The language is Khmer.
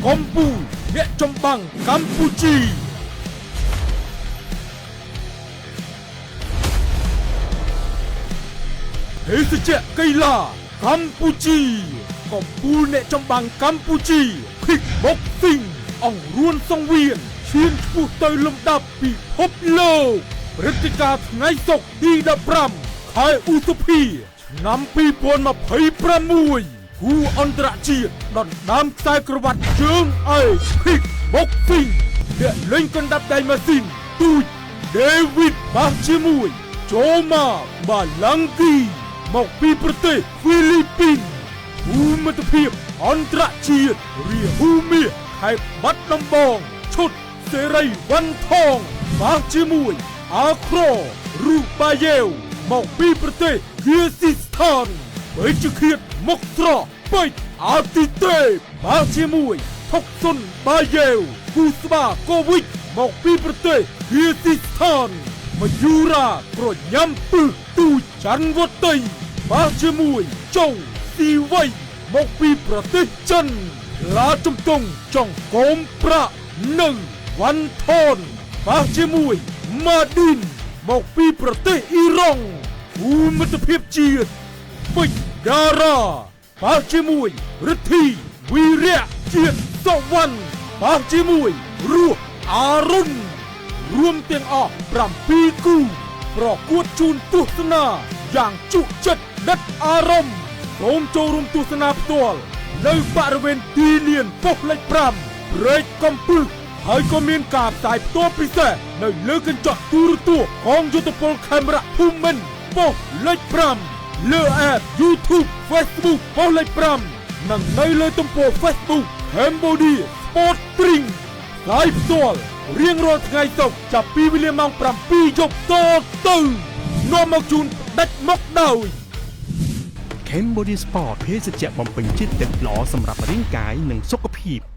កំពូលអ្នកចម្បាំងកម្ពុជាភេសជ្ជៈកីឡាកម្ពុជាកំពូលអ្នកចម្បាំងកម្ពុជាភីកបុកស៊ីងអង្គរួនសង្វៀនឈានឆ្ពោះទៅលំដាប់ពិភពលោកព្រឹត្តិការណ៍ថ្ងៃសុក្រទី15ខែឧសភាឆ្នាំ2026គូអន្តរជាតិដណ្ដើមខ្សែក្រវ៉ាត់ជើងឯកភីកបុកស៊ីងអ្នកលេងកណ្ដាប់ដៃម៉ាស៊ីនទូចដេវីតបាសជាមួយចូម៉ាបាឡាំងគីមកពីប្រទេសហ្វីលីពីនភូមិទភាពអន្តរជាតិរាហូមាសខេត្តបាត់ដំបងឈុតសេរីវ៉ាន់ថងបាសជាមួយអាក្ររូបាយ៉េវមកពីប្រទេសគីស៊ីស្ថានបើជាឃាតមុខស្រកពេជ្រអាទិទេពបាសជាមួយថុកសុនបាយ៉េវគូស្បាកូវិចមកពីប្រទេសគីស៊ីស្ថានមយូរ៉ាប្រញាំពឹសទូច័ន្ទវត្តីបាសជាមួយចុងស៊ីវៃមកពីប្រទេសចិនឡាជំទង់ចុងកូមប្រាក់នៅវ៉ាន់ថនបាសជាមួយម៉ាឌីនមកពីប្រទេសអ៊ីរ៉ង់ភូមិទភាពជាតិពេជ្រដារ៉ាបាសជាមួយរិទ្ធីវីរៈជាតិសវណ្ណបាសជាមួយរស់អារុនរួមទាំងអស់7គូប្រកួតជូនទស្សនាយ៉ាងជក់ចិត្តដិតអារម្មណ៍សូមចូលរួមទស្សនាផ្ទាល់នៅបរិវេណទីលានប៉ុស្តិ៍លេខ5ព្រែកកំពឹសហើយក៏មានការផ្សាយផ្ទាល់ពិសេសនៅលើកញ្ចក់ទូរទស្សន៍កងយុទ្ធពលខេមរៈភូមិន្ទប៉ុស្តិ៍លេខ5លើ App YouTube Facebook ប៉ុស្តិ៍លេខ5និងនៅលើទំព័រ Facebook Cambodia Sport Drink ហើយផ្ទាល់រៀងរាល់ថ្ងៃសុក្រចាប់ពីវេលាម៉ោង7យប់តទៅនាំមកជូនដាច់មកដោយ Cambodia Sport ភេសជ្ជៈបំពេញជាតិទឹកល្អសម្រាប់រាងកាយនិងសុខភាព